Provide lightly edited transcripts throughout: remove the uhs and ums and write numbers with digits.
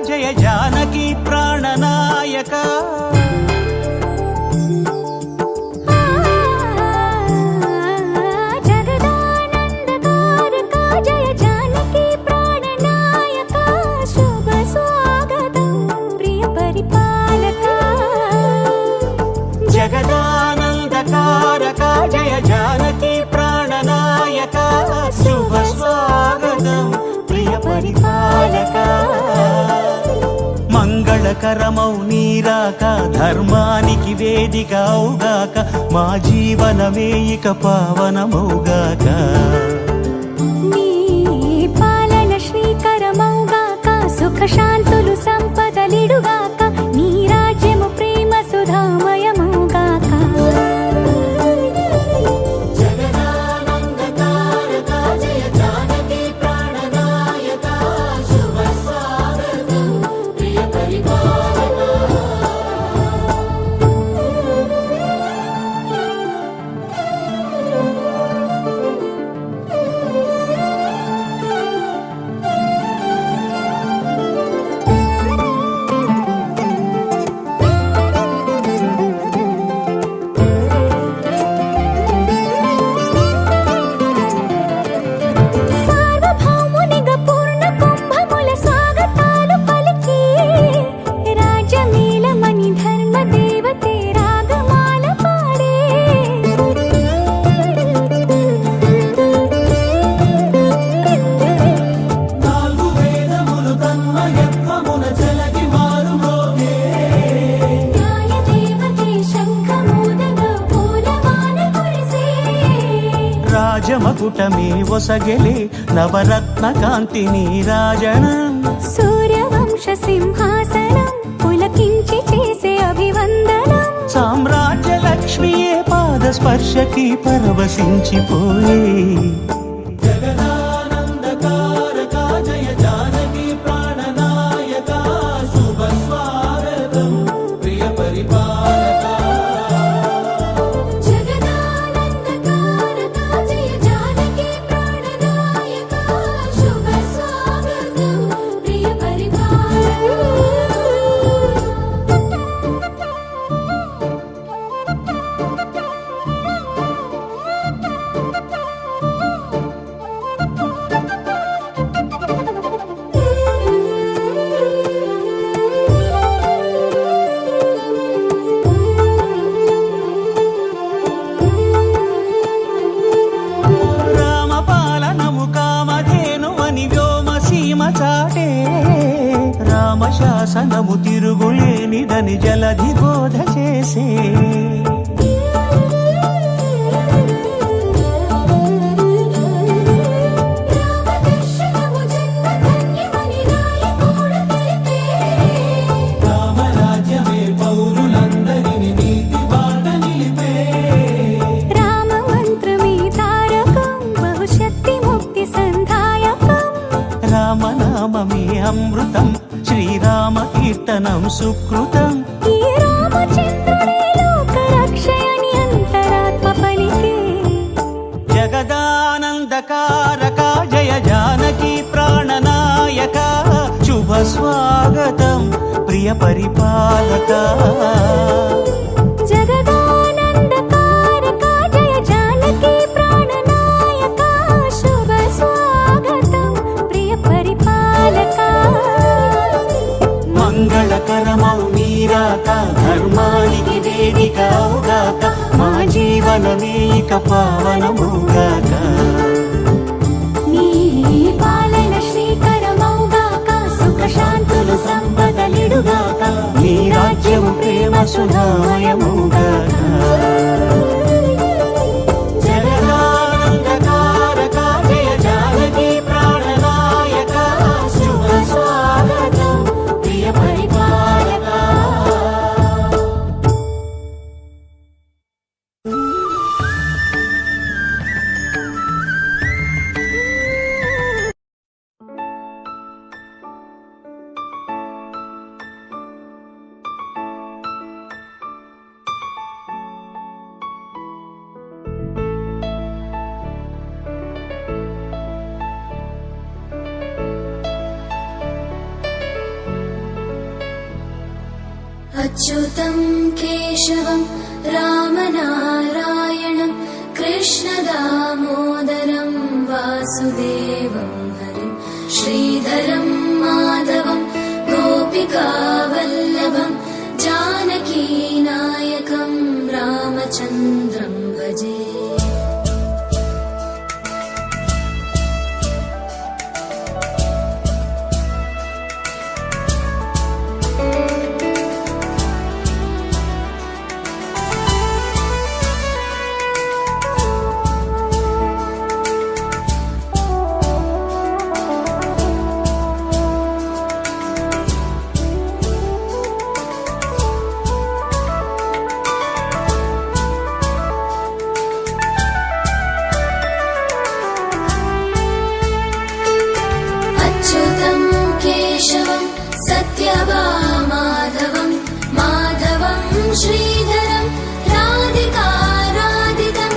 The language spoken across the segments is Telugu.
జయ జానకి ప్రాణనాయక జగదానందకారక జయ జానకి ప్రాణనాయక శుభ స్వాగతం ప్రియ పరిపాలక జగదానందకారక జయ జానకి ప్రాణనాయక శుభ స్వాగతం ప్రియ పరిపాలక మంగళకరమౌ నీరాక ధర్మానికి వేదిక అవుగాక మా జీవనమే ఇక పావనమౌగాక నీ పాలన శ్రీకరమౌగాక సుఖ శాంతులు సంపదలిడుగాక నీ రాజ్యము ప్రేమ సుధామయమౌగాక రాజమకుటమే ఒసగెలే నవరత్న కాంతి నీరాజనం సూర్యవంశ సింహాసనం పులకించి చేసే అభివందనం సామ్రాజ్య లక్ష్మియే పాద స్పర్శకి పరవశించిపోయే జగదానందకారక జయ జానకి ప్రాణనాయక శుభ స్వాగతం ప్రియ పరిపాలక చాటే రామశాసనము తిరుగులేనిదని జలధి బోధ చేసే రామరాజ్యమే పౌరులందరిని నీతి బాట నిలిపే రామ మంత్రమే తారకం బహుశక్తి ముక్తి సంధాయకం రామనామమే అమృతం శ్రీరామ కీర్తనం సుకృతం ఈ రామచంద్రుడే లోక రక్షయని అంతరాత్మ పలికే జగదానందకారక జయ జానకి ప్రాణనాయక శుభ స్వాగతం ప్రియ పరిపాలక జగదానందకారక జయ జానకి ప్రాణనాయక శుభ స్వాగతం ప్రియ పరిపాలక మంగళకరమౌ నీరాక ధర్మానికి వేదిక అవుగాక మా జీవనమే ఇక పావనమౌగాక నీ పాలన శ్రీకరమౌగాక సుఖ శాంతులు సంపదలిడుగాక నీ రాజ్యము ప్రేమ సుధామయమౌగాక జగదానందకారక अच्युतं केशवं रामनारायणं कृष्णदामोदरं वासुदेवं हरिं श्रीधरं माधवं गोपिकावल्लभं जानकीनायकं रामचन्द्रं भजे। सत्यभामाधवं माधवं श्रीधरं राधिकाराधितं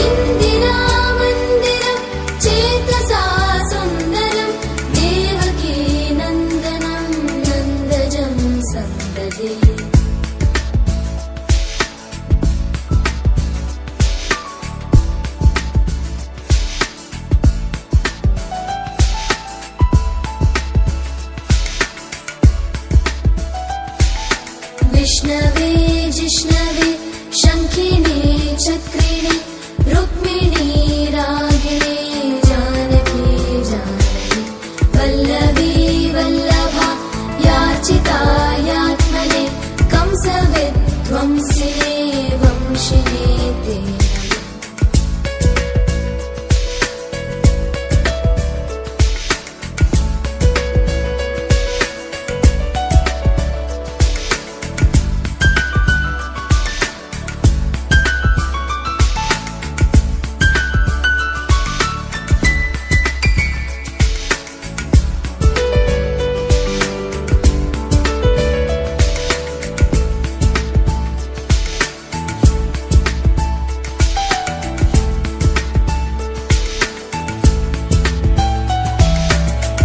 इन्दिरामन्दिरं चेतसा सुन्दरं देवकी नन्दनं नन्दजं सन्ददे। विष्णवे जिष्णवे शङ्खिने चक्रिणे रुक्मिणी रागिणे जानकी जानकी वल्लभी वल्लभा याचितायात्मने कंसविध्वंसिने वंशिने ते नमः।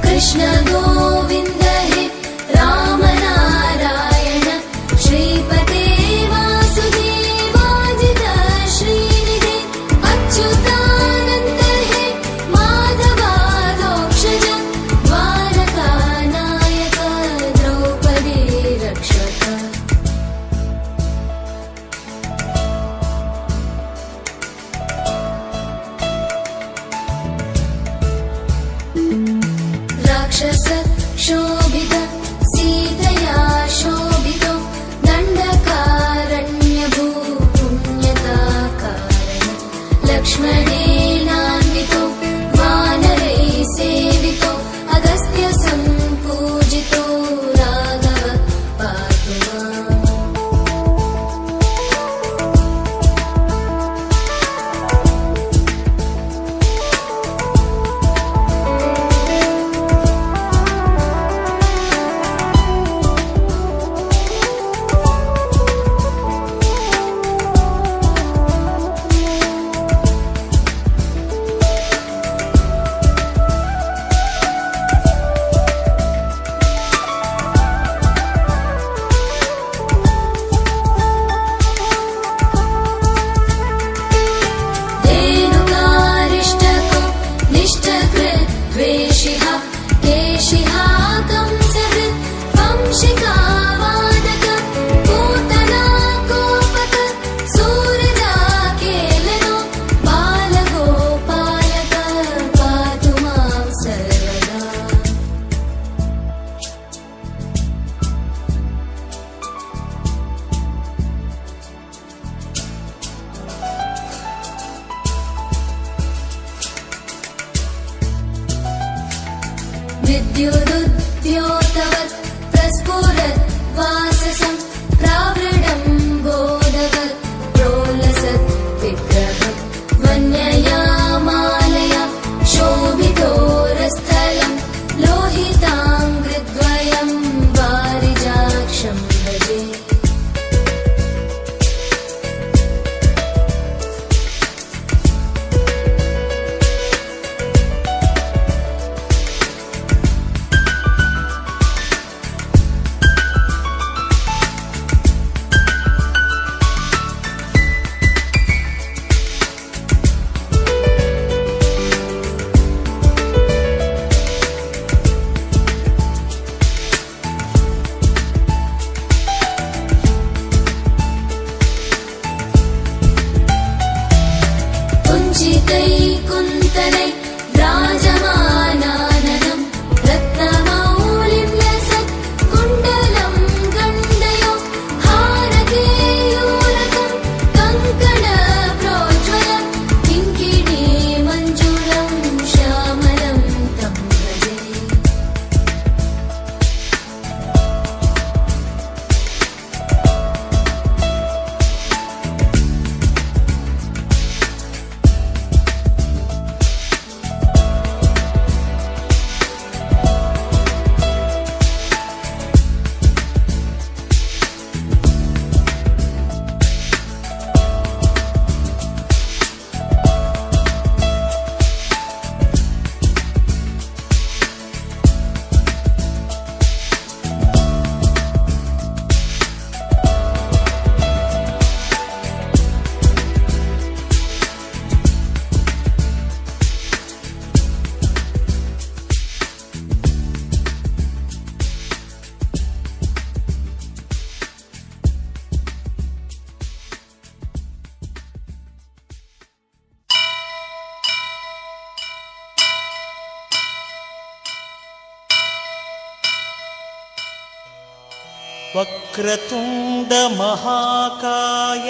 कृष्ण गोविन्द हे राम नारायण श्रीपते वासुदेवाजित श्रीनिधे अच्युतानन्द हे माधवाधोक्षज द्वारकानायक द्रौपदी रक्षक। राक्षस शोभित सीतया शोभितो दण्डकारण्यभू पुण्यताकारण लक्ष्मणेनान्वितो वानरैः सेवितो अगस्त्य सम्पूजितो राघव पातु माम्। विद्युदुद्योतवत् प्रस्फुरत् वाससं प्रावृढं बोधवत् प्रोलसत् विग्रहम् वन्यया मालया शोभितोरस्थलं लोहिताङ्घ्रिद्वयं वारिजाक्षं भजे। వక్రతుండ మహాకాయ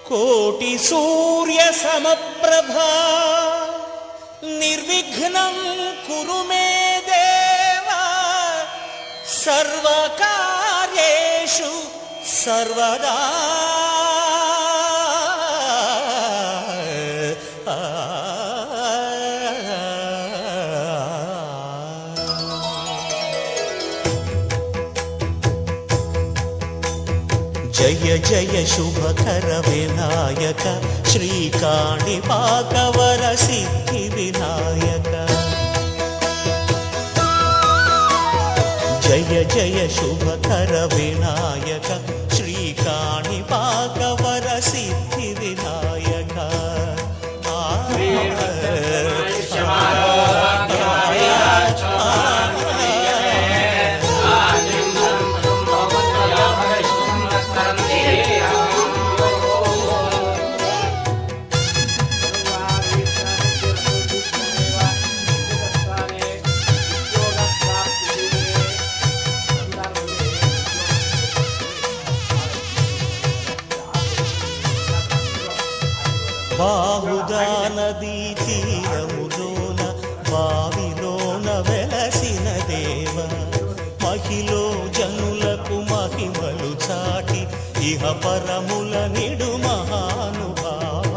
కోటి సూర్య సమప్రభా నిర్విఘ్నం కురు మే దేవా సర్వకార్యేషు సర్వదా. జయ జయ శుభకర వినాయక శ్రీకాణిపాకవర సిద్ధి వినాయక. జయ జయ శుభకర వినాయక శ్రీకాణిపాకవర సిద్ధి వినాయక. బాహుదా నదీ తీరములోన బావిలోన వెలసిన దేవ మహిలో జనులకు మహిమలు చాటి ఇహ పరముల నిడు మహానుభావ.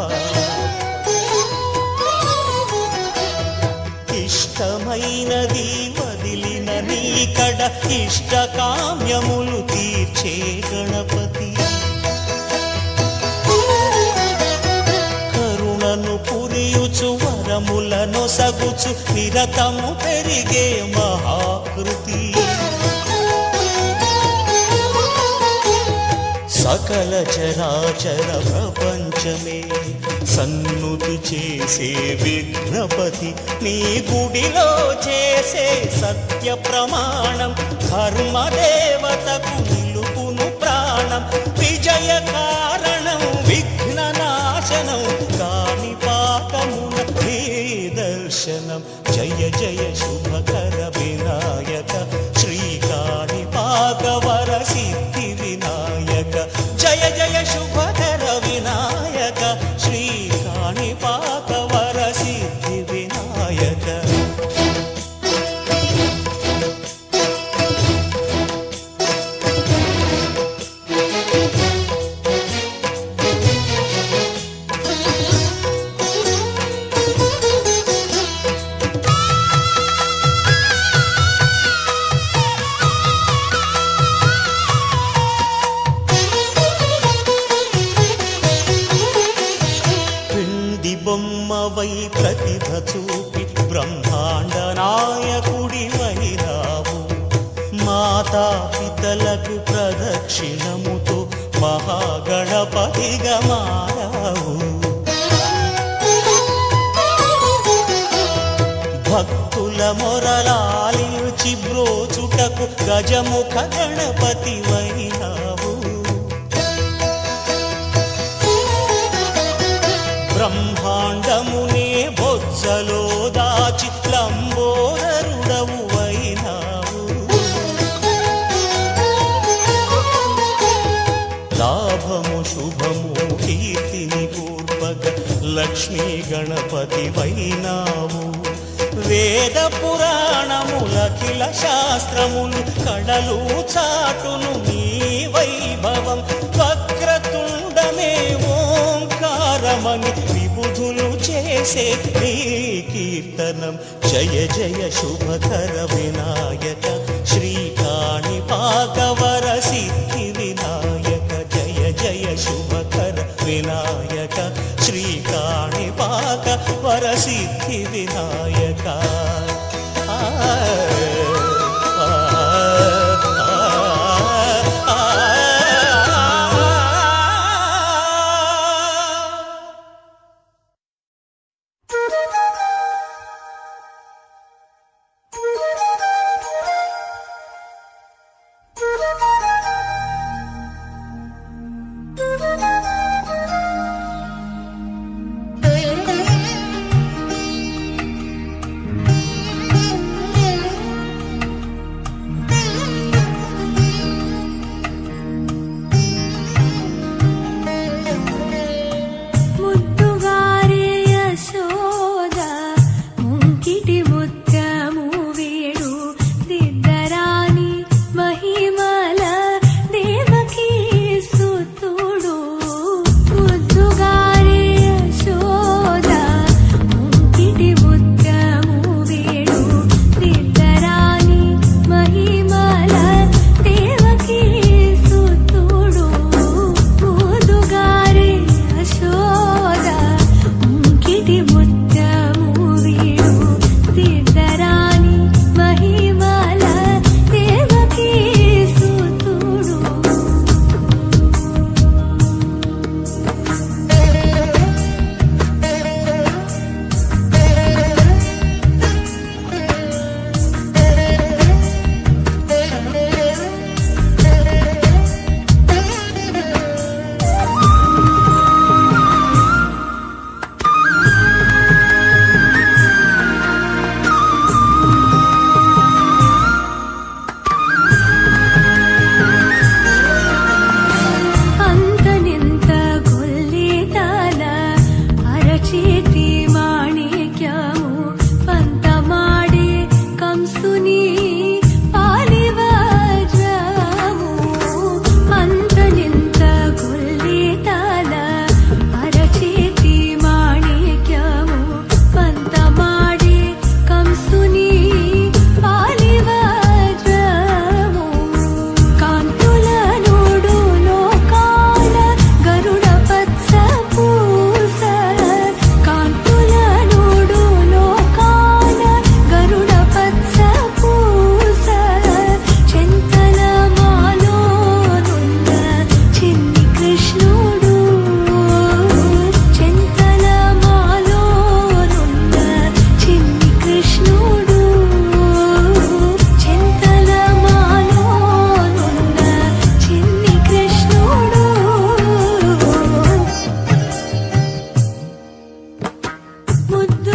ఇష్టమైనది వదిలిన నీకడ ఇష్ట కామ్యములు తీర్చే గణపతి. పురియుచు వరములను సగుచు నిరతము పెరిగే మహాకృతి. సకల చరాచర ప్రపంచమే సన్నుతి చేసే విఘ్నపతి నీ గుడిలో చేసే సత్య ప్రమాణం ధర్మదేవతకు నిలుపును ప్రాణం. విజయ కారణం విఘ్న నాశనం కాణిపాకమున నీ దర్శనం. జయ జయ శుభకర వినాయక శ్రీకాణిపాకవర సిద్ధి వినాయక. జయ జయ శుభకర వినాయక శ్రీకాణిపాకవర సిద్ధి వినాయక. బొమ్మవై ప్రతిభ చూపి బ్రహ్మాండ నాయకుడి వైరావు. మాతా పితలకు ప్రదక్షిణముతో మహాగణపతిగా మారావు. భక్తుల మొరలాలించి బ్రోచుటకు గజముఖ గణపతి వైరావు. బ్రహ్మాండమునే బొజ్జలో దాచి లంబోదరుడవు అయినావు. లాభము శుభము కీర్తిని పూర్వక లక్ష్మీ గణపతి వైనావు. వేద పురాణములఖిల శాస్త్రములు కడలు చాటును నీ వైభవం. వక్రతుండమే ఓంకారమని విబుధులు చేసే నీ కీర్తనం. జయ జయ శుభకర వినాయక శ్రీకాణిపాకవర సిద్ధి వినాయక. జయ జయ శుభకర వినాయక శ్రీకాణిపాకవర సిద్ధి వినాయక. ముద్దు